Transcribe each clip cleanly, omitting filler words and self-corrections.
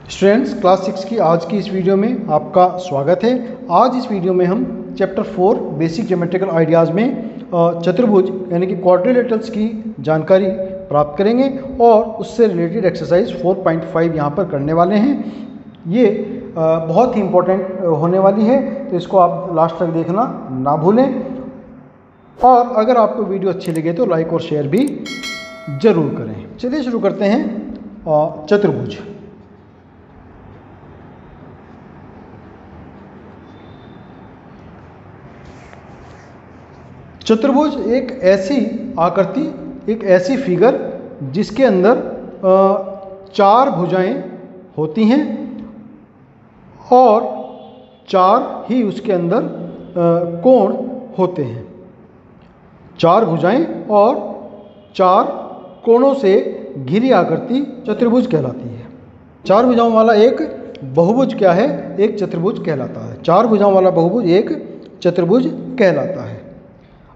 Students, class 6 की आज की इस वीडियो में आपका स्वागत है। आज इस वीडियो में हम चैप्टर 4 बेसिक ज्योमेट्रिकल आइडियाज़ में चतुर्भुज यानी कि क्वाड्रिलेटरल्स की जानकारी प्राप्त करेंगे और उससे रिलेटेड एक्सरसाइज 4.5 यहाँ पर करने वाले हैं। ये बहुत ही इम्पोर्टेंट होने वाली है, तो इसको आप लास्ट तक देखना ना भूलें। और अगर आपको वीडियो अच्छी लगे तो लाइक और शेयर भी ज़रूर करें। चलिए शुरू करते हैं। चतुर्भुज चतुर्भुज एक ऐसी आकृति, एक ऐसी फिगर जिसके अंदर चार भुजाएं होती हैं और चार ही उसके अंदर कोण होते हैं। चार भुजाएं और चार कोणों से घिरी आकृति चतुर्भुज कहलाती है। चार भुजाओं वाला एक बहुभुज क्या है? एक चतुर्भुज कहलाता है। चार भुजाओं वाला बहुभुज एक चतुर्भुज कहलाता है।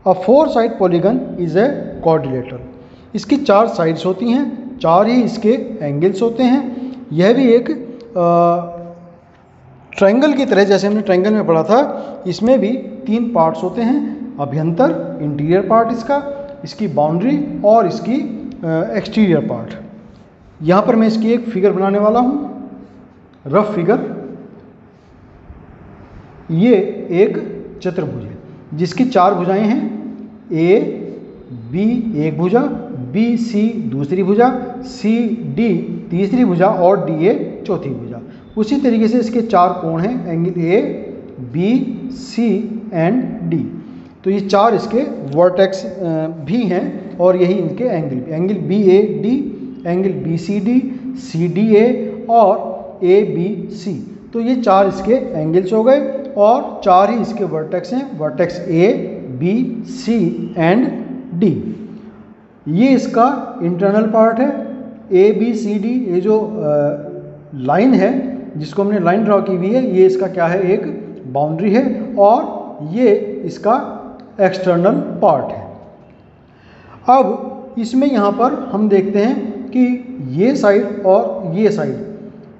अ 4-साइड पॉलीगन इज ए क्वाड्रिलेटरल। इसकी चार साइड्स होती हैं, चार ही इसके एंगल्स होते हैं। यह भी एक ट्रायंगल की तरह, जैसे हमने ट्रायंगल में पढ़ा था, इसमें भी तीन पार्ट्स होते हैं। अभ्यंतर, इंटीरियर पार्ट इसकी बाउंड्री और इसकी एक्सटीरियर पार्ट। यहाँ पर मैं इसकी एक फिगर बनाने वाला हूँ, रफ फिगर। ये एक चतुर्भुज है जिसकी चार भुजाएं हैं। ए बी एक भुजा, बी सी दूसरी भुजा, सी डी तीसरी भुजा और डी ए चौथी भुजा। उसी तरीके से इसके चार कोण हैं, angle A B C and D. तो ये चार इसके वर्टेक्स भी हैं और यही इनके angle B A D, angle B C D A और ए बी सी। तो ये चार इसके एंगल्स हो गए और चार ही इसके वर्टेक्स हैं, vertex A B C and D. ये इसका इंटरनल पार्ट है। ए बी सी डी, ये जो लाइन है जिसको हमने लाइन ड्रॉ की हुई है, ये इसका क्या है? एक बाउंड्री है और ये इसका एक्सटर्नल पार्ट है। अब इसमें यहाँ पर हम देखते हैं कि ये साइड और ये साइड,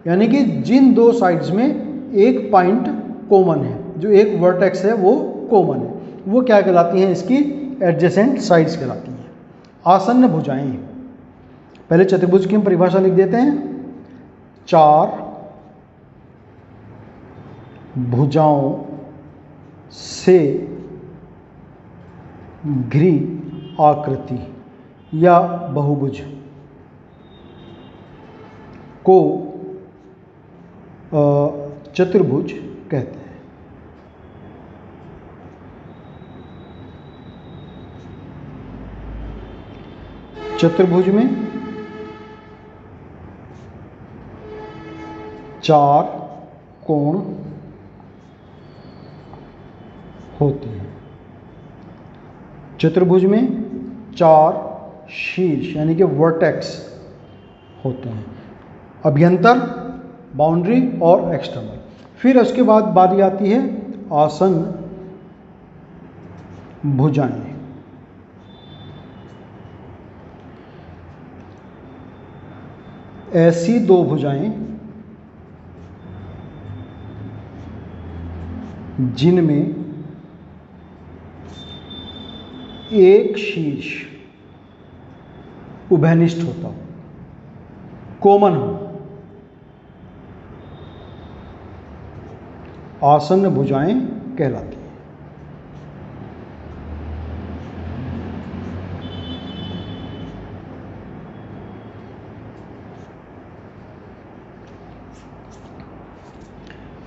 यानी कि जिन दो साइड्स में एक पॉइंट कॉमन है, जो एक वर्टेक्स है वो कॉमन है, वो क्या कहलाती हैं? इसकी एडजेसेंट साइड्स कहलाती हैं। आसन्न भुजाएं। पहले चतुर्भुज की हम परिभाषा लिख देते हैं। चार भुजाओं से घिरी आकृति या बहुभुज को चतुर्भुज कहते हैं। चतुर्भुज में चार कोण होते हैं। चतुर्भुज में चार शीर्ष यानी कि वर्टेक्स होते हैं, अभ्यंतर, बाउंड्री और एक्सटर्नल। फिर उसके बाद बारी आती है आसन्न भुजाएं। ऐसी दो भुजाएं जिनमें एक शीर्ष उभयनिष्ठ होता हो, कॉमन हो, आसन्न भुजाएं कहलाती हैं।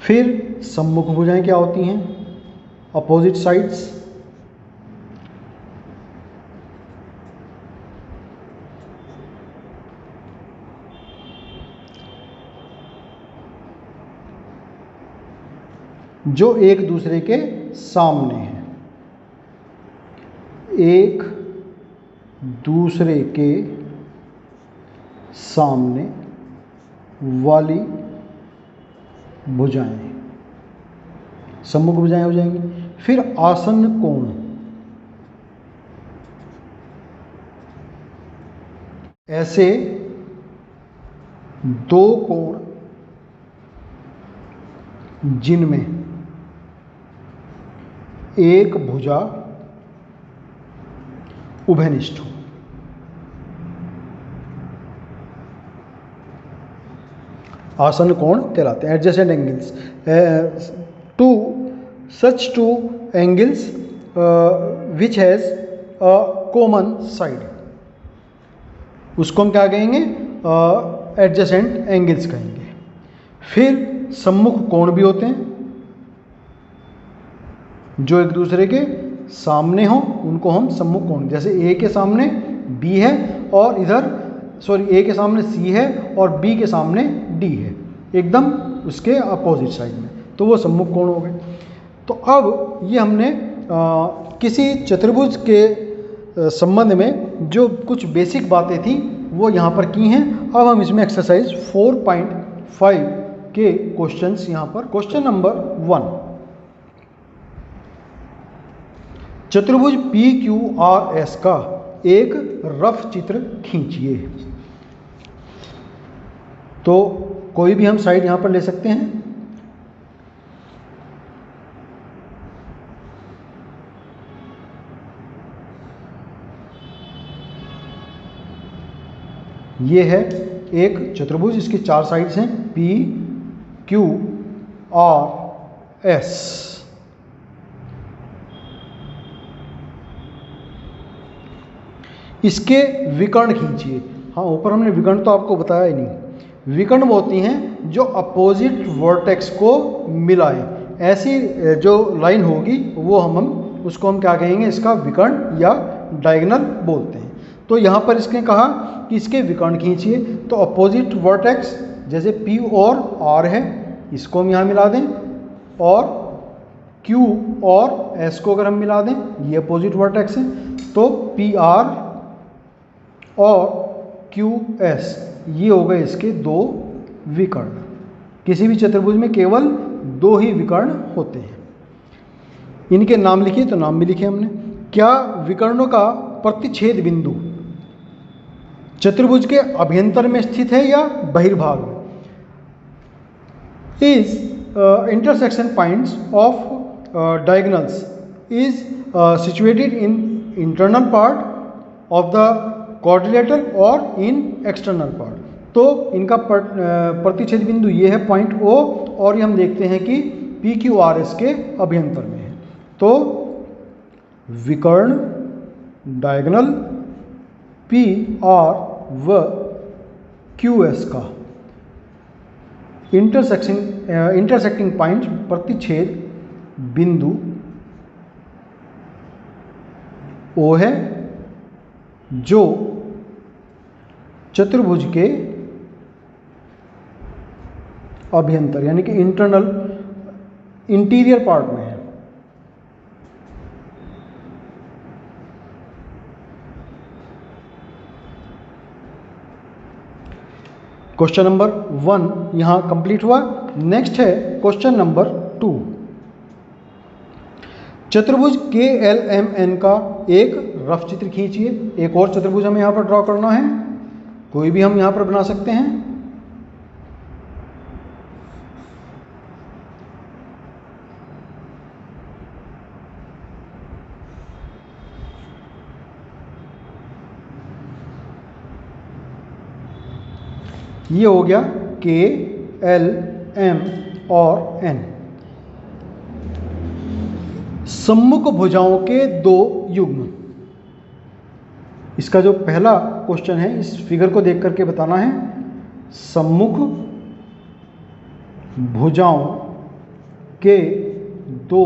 फिर सम्मुख भुजाएं क्या होती हैं? Opposite sides. जो एक दूसरे के सामने हैं, एक दूसरे के सामने वाली भुजाएं सम्मुख भुजाएं हो जाएंगी। फिर आसन्न कोण। ऐसे दो कोण जिनमें एक भुजा उभयनिष्ठ हो। आसन कोण कहलाते हैं, adjacent angles. Two such two angles which has a common side, उसको हम क्या कहेंगे? एडजेसेंट एंगल्स कहेंगे। फिर सम्मुख कोण भी होते हैं जो एक दूसरे के सामने हो, उनको हम सम्मुख कोण, जैसे ए के सामने बी है और इधर ए के सामने सी है और बी के सामने डी है, एकदम उसके अपोजिट साइड में, तो वो सम्मुख कोण हो गए। तो अब ये हमने किसी चतुर्भुज के संबंध में जो कुछ बेसिक बातें थी वो यहाँ पर की हैं। अब हम इसमें एक्सरसाइज 4.5 के क्वेश्चंस यहाँ पर। क्वेश्चन नंबर 1, चतुर्भुज PQRS का एक रफ चित्र खींचिए। तो कोई भी हम साइड यहाँ पर ले सकते हैं। ये है एक चतुर्भुज, इसकी 4 साइड्स हैं PQRS। इसके विकर्ण खींचिए। हाँ, ऊपर हमने विकर्ण तो आपको बताया ही नहीं। विकर्ण वो होती हैं जो अपोजिट वर्टेक्स को मिलाएं। ऐसी जो लाइन होगी वो हम उसको हम क्या कहेंगे? इसका विकर्ण या डायगोनल बोलते हैं। तो यहाँ पर इसने कहा कि इसके विकर्ण खींचिए, तो अपोजिट वर्टेक्स जैसे P और R है, इसको हम यहाँ मिला दें, और Q और S को अगर हम मिला दें, ये अपोजिट वर्टेक्स है, तो PR और QS ये हो गए इसके 2 विकर्ण। किसी भी चतुर्भुज में केवल 2 ही विकर्ण होते हैं। इनके नाम लिखिए, तो नाम भी लिखे हमने। क्या विकर्णों का प्रतिच्छेद बिंदु चतुर्भुज के अभ्यंतर में स्थित है या बहिर्भाग में? Is intersection points of diagonals is situated in internal part of the quadrilateral और इन एक्सटर्नल पार्ट। तो इनका प्रतिच्छेद बिंदु ये है पॉइंट O, और ये हम देखते हैं कि PQRS के अभ्यंतर में है। तो विकर्ण डायगोनल PR व QS का इंटरसेक्टिंग पॉइंट प्रतिच्छेद बिंदु O है, जो चतुर्भुज के अभ्यंतर यानी कि इंटीरियर पार्ट में है। क्वेश्चन नंबर 1 यहाँ कंप्लीट हुआ। नेक्स्ट है क्वेश्चन नंबर 2, चतुर्भुज KLMN का एक रफ चित्र खींचिए। एक और चतुर्भुज हमें यहाँ पर ड्रॉ करना है, कोई भी हम यहाँ पर बना सकते हैं। ये हो गया K, L, M और N। सम्मुख भुजाओं के 2 युग्म। इसका जो पहला क्वेश्चन है, इस फिगर को देख करके बताना है। सम्मुख भुजाओं के 2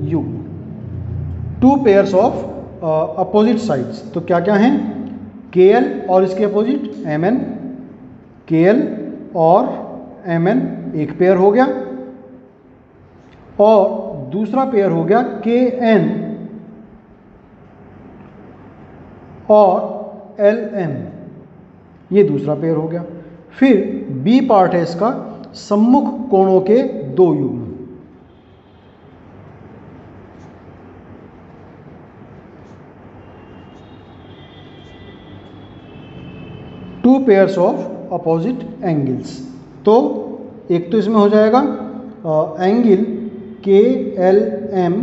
युग्म, 2 पेयर्स ऑफ अपोजिट साइड्स। तो क्या क्या हैं? KL और इसके अपोजिट MN, KL और MN एक पेयर हो गया, और दूसरा पेयर हो गया KN और LM, ये दूसरा पेयर हो गया। फिर B पार्ट है इसका, सम्मुख कोणों के 2 युग्म। Two pairs of opposite angles. तो एक तो इसमें हो जाएगा एंगल KLM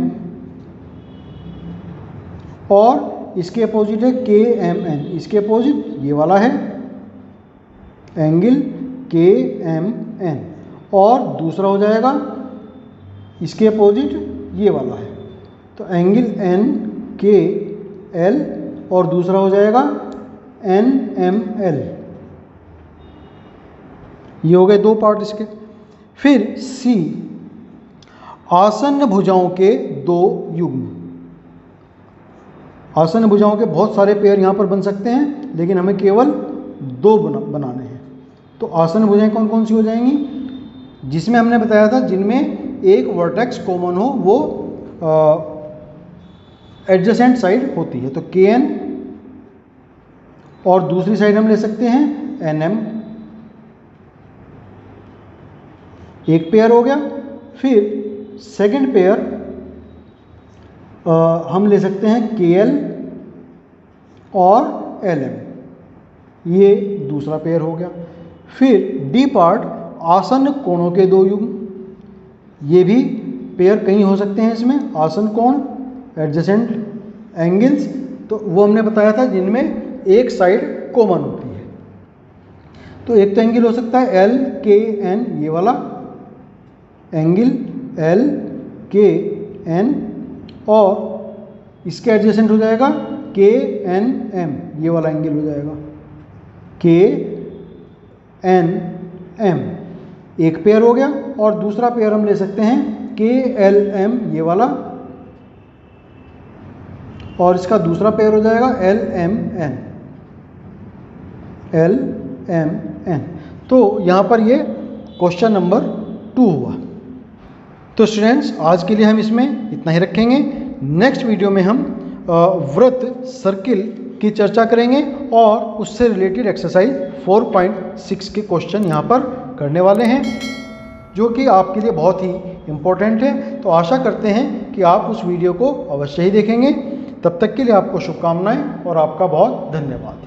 और इसके अपोजिट है KMN, इसके अपोजिट ये वाला है एंगल KMN, और दूसरा हो जाएगा इसके अपोजिट ये वाला है, तो एंगल NKL और दूसरा हो जाएगा NML। ये हो गए दो पार्ट इसके। फिर C, आसन्न भुजाओं के दो युग्म। आसन्न भुजाओं के बहुत सारे पेयर यहाँ पर बन सकते हैं, लेकिन हमें केवल दो बनाने हैं। तो आसन्न भुजाएं कौन कौन सी हो जाएंगी, जिसमें हमने बताया था जिनमें एक वर्टेक्स कॉमन हो, वो एडजेसेंट साइड होती है, तो KN, और दूसरी साइड हम ले सकते हैं NM, एक पेयर हो गया। फिर सेकंड पेयर हम ले सकते हैं KL और LM, ये दूसरा पेयर हो गया। फिर D पार्ट, आसन्न कोणों के दो युग्म, ये भी पेयर कहीं हो सकते हैं इसमें, आसन्न कोण एडजेसेंट एंगल्स, तो वो हमने बताया था जिनमें एक साइड कॉमन होती है। तो एक तो एंगल हो सकता है LKN, ये वाला एंगल LKN, और इसके एडजेसेंट हो जाएगा KNM, ये वाला एंगल हो जाएगा KNM, एक पेयर हो गया। और दूसरा पेयर हम ले सकते हैं KLM, ये वाला, और इसका दूसरा पेयर हो जाएगा LMN, LMN। तो यहाँ पर ये क्वेश्चन नंबर 2 हुआ। तो स्टूडेंट्स, आज के लिए हम इसमें इतना ही रखेंगे। नेक्स्ट वीडियो में हम वृत्त सर्किल की चर्चा करेंगे और उससे रिलेटेड एक्सरसाइज 4.6 के क्वेश्चन यहाँ पर करने वाले हैं, जो कि आपके लिए बहुत ही इम्पोर्टेंट है। तो आशा करते हैं कि आप उस वीडियो को अवश्य ही देखेंगे। तब तक के लिए आपको शुभकामनाएं और आपका बहुत धन्यवाद।